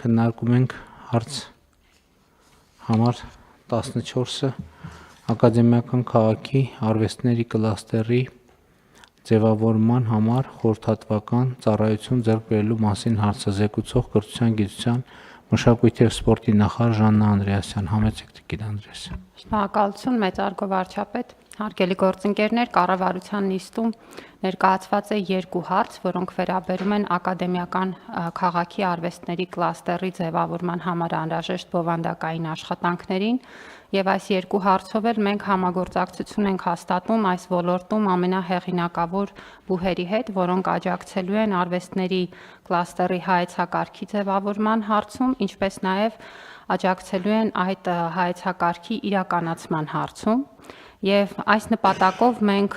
քննարկում ենք հարց համար 14-ը ակադեմիական քաղաքի արվեստների կլաստերի ձևավորման համար խորհրդատվական ծառայություն ձեռք բերելու մասին հարցազեկուցող կրթության, գիտության, մշակույթի և սպորտի նախարար Ժաննա Անդրեասյան։ Համեցեք Տիկին Անդրեասյան։ Շնորհակալություն, մեծարգո վարչապետ, հարգելի գործընկերներ, կառավարության նիստում ներկայացված է երկու հարց, որոնք վերաբերում են ակադեմիական քաղաքի արվեստների կլաստերի ձևավորման համար անհրաժեշտ բովանդակային աշխատանքներին, եւ այս երկու հարցով էլ մենք համագործակցություն ենք հաստատում այս ոլորտում ամենահեղինակավոր բուհերի հետ, որոնք աջակցելու են արվեստների կլաստերի հայեցակարգի ձևավորման հարցում, ինչպես նաեւ աջակցելու են այդ հայեցակարգի իրականացման հարցում։ Եվ այս նպատակով մենք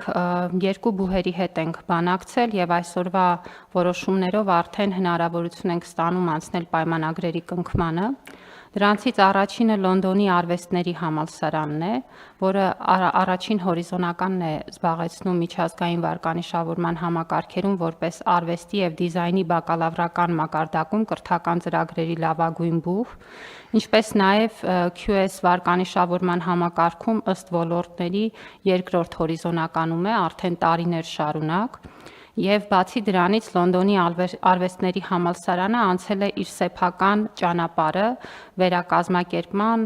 երկու բուհերի հետ ենք բանակցել եւ այսօրվա որոշումներով արդեն հնարավորություն ենք ստանում անցնել պայմանագրերի կնքմանը։ Դրանցից առաջինը Լոնդոնի արվեստների համալսարանն է, որը առաջին հորիզոնականն է զբաղեցնում միջազգային վարկանիշավորման համակարգերում որպես արվեստի եւ դիզայնի բակալավրական մակարդակում կրթական ծրագրերի լավագույն բուհ, ինչպես նաեւ QS վարկանիշավորման համակարգում ըստ ոլորտների երկրորդ հորիզոնականում է արդեն տարիներ շարունակ։ Եվ բացի դրանից Լոնդոնի արվեստների համալսարանը անցել է իր սեփական ճանապարհը վերակազմակերպման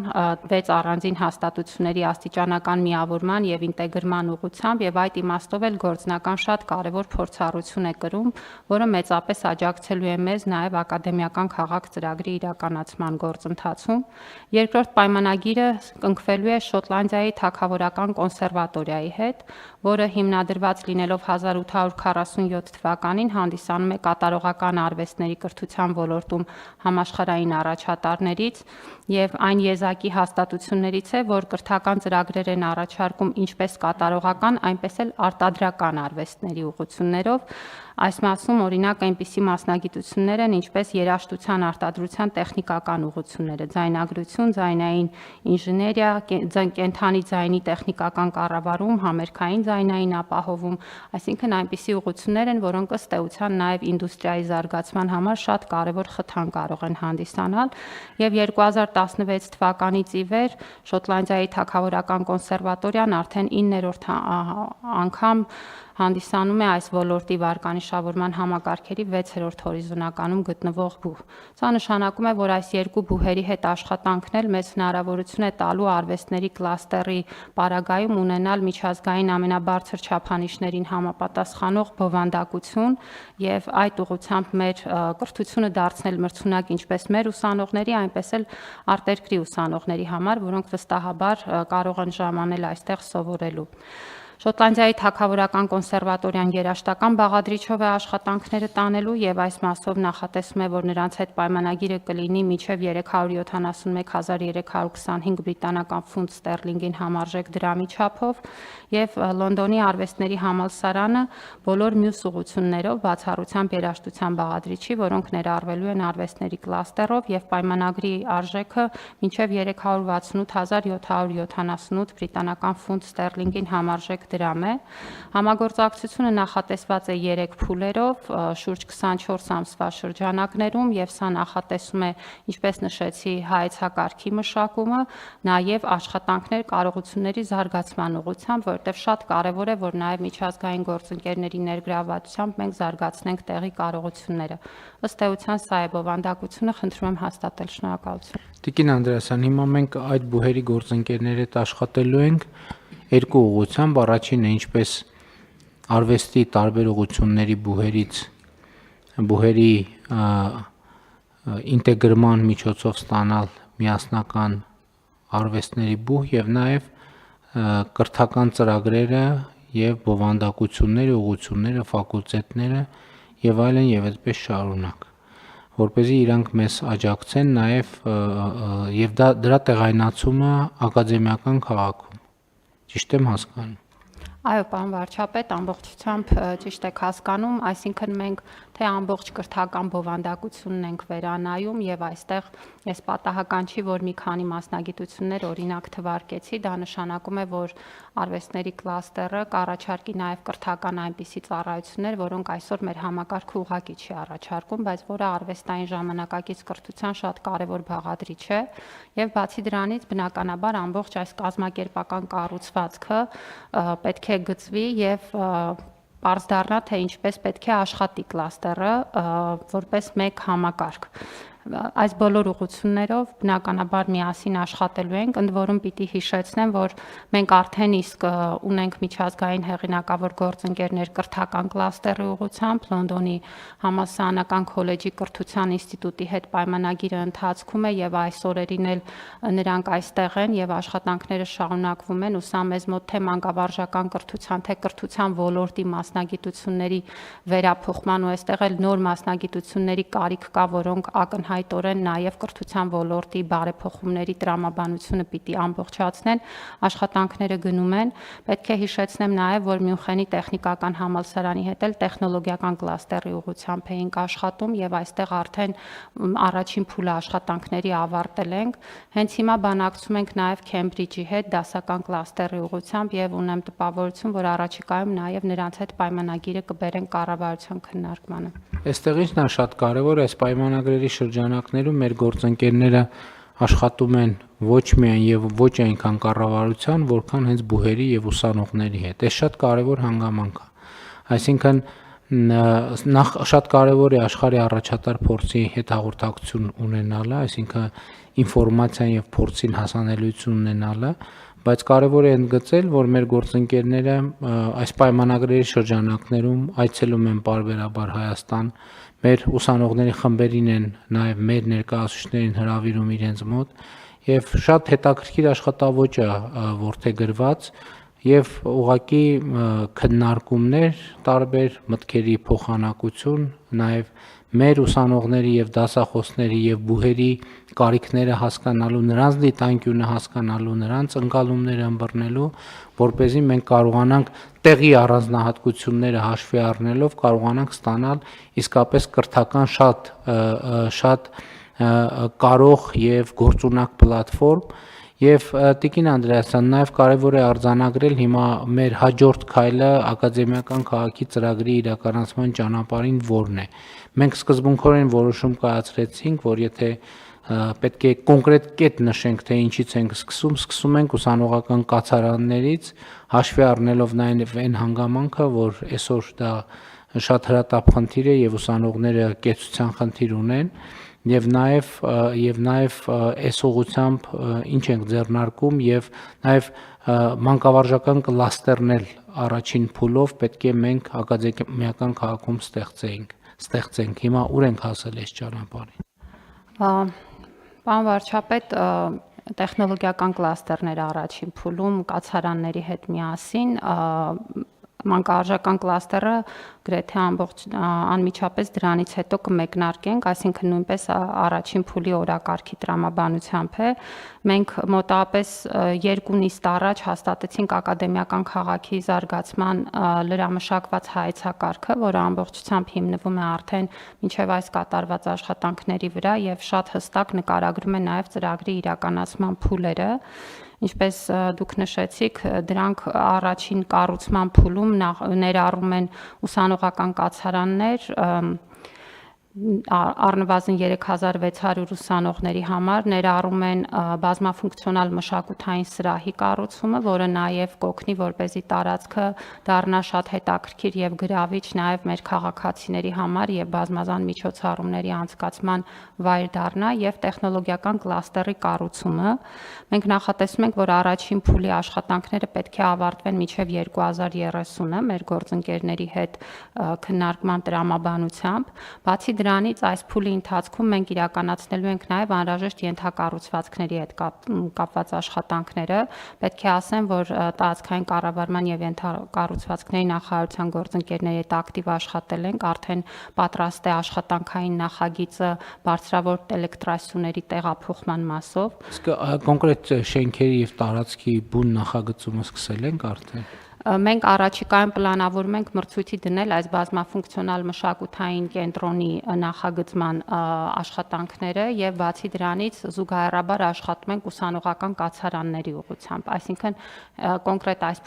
6 առանձին հաստատությունների աստիճանական միավորման եւ ինտեգրման ուղղությամբ եւ այդ իմաստով էլ գործնական շատ կարեւոր փորձառություն է կրում, որը մեծապես աջակցելու է մեզ նաեւ ակադեմիական քաղաք ծրագրի իրականացման գործընթացում։ Երկրորդ պայմանագիրը կնքվելու է Շոտլանդիայի Թագավորական կոնսերվատորիայի հետ, որը հիմնադրված լինելով 1847 թվականին հանդիսանում է կատարողական արվեստների կրթության ոլորտում համաշխարհային առաջատարներից եւ այն եզակի հաստատություններից է, որ կրթական ծրագրեր են առաջարկում ինչպես կատարողական, այնպես էլ արտադրական արվեստների ուղղություններով։ Այս մասում օրինակ այնպիսի մասնագիտություններ են, ինչպես երաժշտության արտադրության տեխնիկական ուղղությունները, ձայնագրություն, ձայնային ինժեներիա, կենդանի ձայնի տեխնիկական կառավարում, համերգային ձայնային ապահովում, այսինքն այնպիսի ուղղություններ են, որոնք ըստ էության նաև ինդուստրիայի զարգացման համար շատ կարևոր խթան կարող են հանդիսանալ, եւ 2016 թվականից ի վեր Շոտլանդիայի Թագավորական կոնսերվատորիան արդեն 9-րդ անգամ հանդիսանում է այս ոլորտի վարկանիշավորման համակարգերի 6-րդ հորիզոնականում գտնվող բուհ։ Սա նշանակում է, որ այս երկու բուհերի հետ աշխատանքն էլ մեծ հնարավորություն է տալու արվեստների կլաստերի պարագայում ունենալ միջազգային ամենաբարձր չափանիշներին համապատասխանող բովանդակություն եւ այդ ուղղությամբ մեր կրթությունը դարձնել մրցունակ ինչպես մեր ուսանողների, այնպես էլ արտերկրի ուսանողների համար, որոնք վստահաբար կարող են ժամանել այստեղ սովորելու։ Շոտլանդիայի Թագավորական կոնսերվատորիան երաժշտական բաղադրիչով է աշխատանքները տանելու եւ այս մասով նախատեսում է, որ նրանց հետ պայմանագիրը կլինի մինչեւ 371,325 բրիտանական ֆունտ ստերլինգին համարժեք դրամի չափով եւ Լոնդոնի արվեստների համալսարանը բոլոր մյուս ուղղություններով բացառությամբ երաժշտության բաղադրիչի, որոնք ներառվելու են արվեստների կլաստերով եւ պայմանագրի արժեքը մինչեւ 368,778 բրիտանական ֆունտ ստերլինգին համարժեք դրամ է։ Համագործակցությունը նախատեսված է 3 փուլերով, շուրջ 24 ամսվա շրջանակներում եւ սա նախատեսում է, ինչպես նշեցի, հայեցակարգի մշակումը, նաեւ աշխատանքներ կարողությունների զարգացման ուղղությամբ, որովհետեւ շատ կարեւոր է, որ նաեւ միջազգային գործընկերների ներգրավվածությամբ մենք զարգացնենք տեղի կարողությունները։ Ըստ էության սա է բովանդակությունը, խնդրում եմ հաստատել։ Շնորհակալություն։ Տիկին Անդրեասյան, հիմա մենք այդ բուհերի գործընկերների հետ աշխատելու ենք երկու ուղղությամբ, առաջինը ինչպես արվեստի տարբեր ուղղությունների բուհերի ինտեգրման միջոցով ստանալ միասնական արվեստների բուհ եւ նաեւ կրթական ծրագրերը եւ բովանդակությունները, ուղղությունները, ֆակուլտետները եւ այլն եւ այդպես շարունակ, որպեսզի իրանք մեզ աջակցեն նաեւ եւ դրա տեղայնացումը ակադեմիական քաղաքում։ Ճիշտ եմ հասկանում։ Այո, պարոն վարչապետ, ամբողջությամբ ճիշտ եք հասկանում, այսինքն մենք թե ամբողջ կրթական բովանդակությունն ենք վերանայում եւ այստեղ ես պատահական չի, որ մի քանի մասնագիտություններ օրինակ թվարկեցի, դա նշանակում է, որ արվեստների կլաստերը կառաջարկի նաեւ կրթական այնպիսի ծառայություններ, որոնք այսօր մեր համակարգը ուղղակի չի առաջարկում, բայց որը արվեստային ժամանակակից կրթության շատ կարեւոր բաղադրիչ է եւ բացի դրանից բնականաբար ամբողջ այս կազմակերպական կառուցվածքը պետք է գծվի եւ պարզ դառնա, թե ինչպես պետք է աշխատի կլաստերը որպես մեկ համակարգ։ Այս բոլոր ուղղություններով բնականաբար միասին աշխատելու ենք, ընդ որում պիտի հիշեցնեմ, որ մենք արդեն իսկ ունենք միջազգային հեղինակավոր գործընկերներ կրթական կլաստերի ուղղությամբ, Լոնդոնի համալսարանական քոլեջի կրթության ինստիտուտի հետ պայմանագիրը ընթացքում է եւ այս օրերին էլ նրանք այստեղ են եւ աշխատանքները շարունակվում են, ու սա մեզ մոտ թե մանկավարժական կրթության, թե կրթության ոլորտի մասնագիտությունների վերափոխման ու այստեղ էլ նոր մասնագիտությունների կարիք կա, որոնք ակնհայտորեն նաև կրթության ոլորտի բարեփոխումների տրամաբանությունը պիտի ամբողջացնեն, աշխատանքները գնում են, պետք է հիշեցնեմ նաև, որ Մյունխենի տեխնիկական համալսարանի հետ էլ տեխնոլոգիական կլաստերի ուղղությամբ էինք աշխատում եւ այստեղ արդեն առաջին փուլը աշխատանքների ավարտել ենք, հենց հիմա բանակցում ենք նաև Քեմբրիջի հետ դասական կլաստերի ուղղությամբ եւ ունեմ տպավորություն, որ առաջիկայում նաև նրանց հետ պայմանագիրը կբերեն կառավարության քննարկմանը։ Այստեղից նա շատ կարևոր է այս պայմանագրերի շրջանակներում մեր գործընկերները աշխատում են ոչ միայն եւ ոչ այնքան կառավարության, որքան հենց բուհերի եւ ուսանողների հետ։ Այս շատ կարևոր հանգամանք է։ Այսինքն նախ շատ կարևոր է աշխարհի առաջատար փորձի հետ հաղորդակցություն ունենալը, այսինքն ինֆորմացիան եւ փորձին հասանելիություն ունենալը, բայց կարևոր է ընդգծել, որ մեր գործընկերները այս պայմանագրերի շրջանակներում այցելում են պարբերաբար Հայաստան, մեր ուսանողների խմբերին են նաև մեր ներկայացուցիչներին հրավիրում իրենց մոտ եւ շատ հետաքրքիր աշխատավոճ է որդեգրված եւ ուղղակի քննարկումներ, տարբեր մտքերի փոխանակություն, նաև մեր ուսանողների եւ դասախոսների եւ բուհերի կարիքները հասկանալու, նրանց դիտանկյունը հասկանալու, նրանց ընկալումները ըմբռնելու, որպեսզի մենք կարողանանք տեղի առանձնահատկությունները հաշվի առնելով կարողանանք ստանալ իսկապես կրթական շատ կարող եւ գործունակ պլատֆորմ եւ Տիկին Անդրեասյան նաեւ կարեւոր է արձանագրել հիմա մեր հաջորդ քայլը ակադեմիական քաղաքի ծրագրի իրականացման ճանապարհին որն է։ Մենք սկզբունքորեն որոշում կայացրեցինք, որ եթե պետք է կոնկրետ կետ նշենք, թե ինչից ենք սկսում ենք ուսանողական կացարաններից, հաշվի առնելով նաեւ այն հանգամանքը, որ այսօր դա շատ հրատապ խնդիր է եւ ուսանողները կեցության խնդիր ունեն եւ նաեւ այս ուղղությամբ ինչ ենք ձեռնարկում եւ նաեւ մանկավարժական կլաստերն էլ առաջին փուլով պետք է մենք ակադեմիական քաղաքում ստեղծենք։ Հիմա ուր ենք հասել այս ճանապարհին։ Պարոն վարչապետ, տեխնոլոգիական կլաստերները առաջին փուլում կացարանների հետ միասին մանկավարժական կլաստերը գրեթե ամբողջ անմիջապես դրանից հետո կմեկնարկենք, այսինքն նույնպես առաջին փուլի օրակարգի տրամաբանությամբ է։ Մենք մոտավորապես 2 նիստ առաջ հաստատեցինք ակադեմիական քաղաքի զարգացման լրամշակված հայեցակարգը, որը ամբողջությամբ հիմնվում է արդեն մինչև այս կատարված աշխատանքների վրա եւ շատ հստակ նկարագրում է նաեւ ծրագրի իրականացման փուլերը։ Ինչպես դուք նշեցիք, դրանք առաջին կառուցման փուլում ներառում են ուսանողական կացարաններ, առնվազն 3600 ուսանողների համար, ներառում են բազմաֆունկցիոնալ մշակութային սրահի կառուցումը, որը նաև կօգնի, որպեսզի տարածքը դառնա շատ հետաքրքիր եւ գրավիչ նաև մեր քաղաքացիների համար եւ բազմազան միջոցառումների անցկացման վայր դառնա եւ տեխնոլոգիական կլաստերի կառուցումը։ Մենք նախատեսում ենք, որ առաջին փուլի աշխատանքները պետք է ավարտվեն մինչև 2030-ը մեր գործընկերների հետ քննարկման տրամաբանությամբ։ Բացի դրանից այս փուլի ընթացքում մենք իրականացնելու ենք նաև անհրաժեշտ ենթակառուցվածքների հետ կապված աշխատանքները։ Պետք է ասեմ, որ տարածքային կառավարման եւ ենթակառուցվածքների նախարարության գործընկերների հետ ակտիվ աշխատել ենք, արդեն պատրաստ է աշխատանքային նախագիծը բարձրավոր էլեկտրասյուների տեղափոխման մասով։ Իսկ կոնկրետ շենքերի եւ տարածքի բուն նախագծումը սկսել ենք արդեն։ Մենք առաջիկայում պլանավորում ենք մրցույթի դնել այս բազմաֆունկցիոնալ մշակութային կենտրոնի նախագծման աշխատանքները եւ բացի դրանից զուգահեռաբար աշխատում ենք ուսանողական կացարանների ուղղությամբ, այսինքն կոնկրետ այս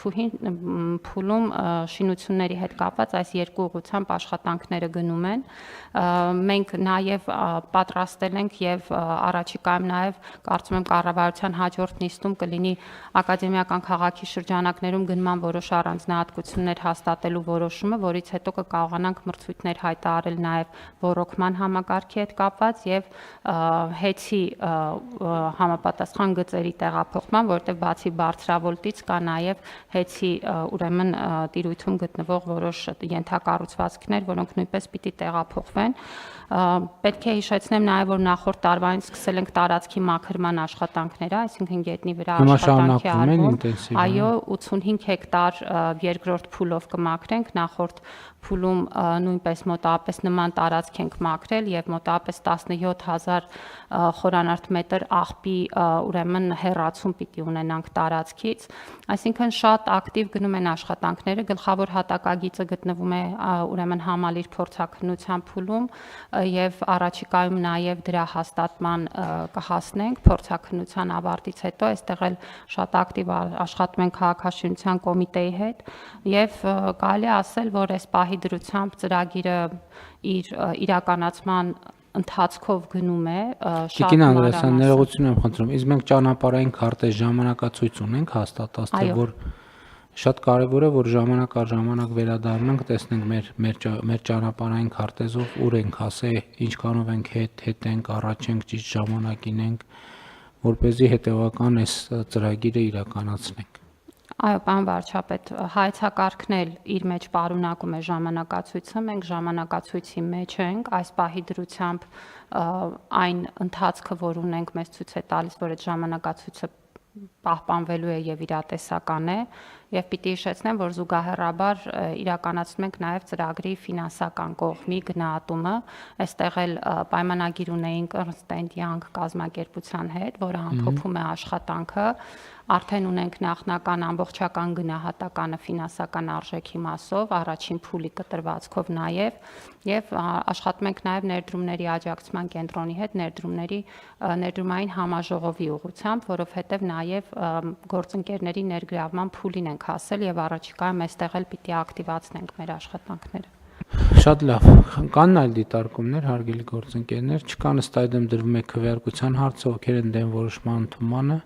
փուլում շինությունների հետ կապված այս երկու ուղղությամբ աշխատանքները գնում են։ Մենք նաեւ պատրաստել ենք եւ առաջիկայում նաեւ կարծում եմ կառավարության հաջորդ նիստում կլինի ակադեմիական քաղաքի շրջանակներում գնման որոշ առանձնահատկություններ հաստատելու որոշումը, որից հետո կկարողանանք մրցույթներ հայտարարել նաեւ ռոռոկման համակարգի հետ կապված եւ հեծի համապատասխան գծերի տեղափոխման, որտեղ բացի բարձրավոլտից կա նաեւ հեծի ուրեմն տիրույթում գտնվող որոշ ենթակառուցվածքներ, որոնք նույնպես պիտի տեղափոխվեն։ Պետք է հիշեցնեմ նաեւ որ նախորդ տարվանից սկսել ենք տարածքի մաքրման աշխատանքները, այսինքն գետնի վրա աշխատանքի արվում։ Այո, 85 հեկտար երկրորդ փուլով կմաքրենք, նախորդ փուլում նույնպես մոտավորապես նման տարածք ենք մաքրել եւ մոտավորապես 17000 խորանարդ մետր աղբի ուրեմն հեռացում պիտի ունենանք տարածքից, այսինքն շատ ակտիվ գնում են աշխատանքները, գլխավոր հատակագիծը գտնվում է ուրեմն համալիր փորձաքննության փուլում եւ առաջիկայում նաեւ դրա հաստատման կհասնենք փորձաքննության ավարտից հետո, այստեղ էլ շատ ակտիվ աշխատում են քաղաքաշինության կոմիտեի հետ եւ կարելի է ասել, որ այս պահի դրությամբ ծրագիրը իր իրականացման ընթացքով գնում է շատ Տիկին Անդրեասյան, ներողություն եմ խնդրում, իսկ մենք ճանապարհային քարտեզ ժամանակացույց ունենք հաստատած, թե որ շատ կարևոր է որ ժամանակ առ ժամանակ վերադառնանք, տեսնենք մեր ճանապարհային քարտեզով ուր ենք հասել, ինչքանով ենք հետենք, առաջ ենք, ճիշտ ժամանակին ենք, որպեսզի հետևական այս ծրագիրը իրականացնենք։ Այո, պարոն վարչապետ, հայեցակարգն էլ իր մեջ պարունակում է ժամանակացույցը, մենք ժամանակացույցի մեջ ենք, այս պահի դրությամբ այն ընթացքը, որ ունենք, մեզ ցույց է տալիս, որ այդ ժամանակացույցը պահպանվելու է եւ իրատեսական է եւ պիտի հիշեցնեմ, որ զուգահեռաբար իրականացնում ենք նաեւ ծրագրի ֆինանսական կողմի գնահատումը, այստեղ էլ պայմանագիր ունեինք Ernst & Young կազմակերպության հետ, որը ամփոփում է աշխատանքը, արդեն ունենք նախնական ամբողջական գնահատականը ֆինանսական արժեքի մասով, առաջին փուլի կտրվածքով եւ աշխատում ենք նաեւ ներդրումների աջակցման կենտրոնի հետ ներդրումային համաժողովի ուղղությամբ, որովհետեւ նաեւ գործընկերների ներգրավման փուլին ենք հասել եւ առաջիկայում այստեղ էլ պիտի ակտիվացնենք մեր աշխատանքները։ Շատ լավ, կան այլ դիտարկումներ, հարգելի գործընկերներ, չկան ըստ այդմ դրվում է քվեարկության հարցը, ովքեր են դեմ որոշման ընդունմանը,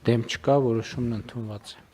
դեմ չկա, որոշումն ընդունված է։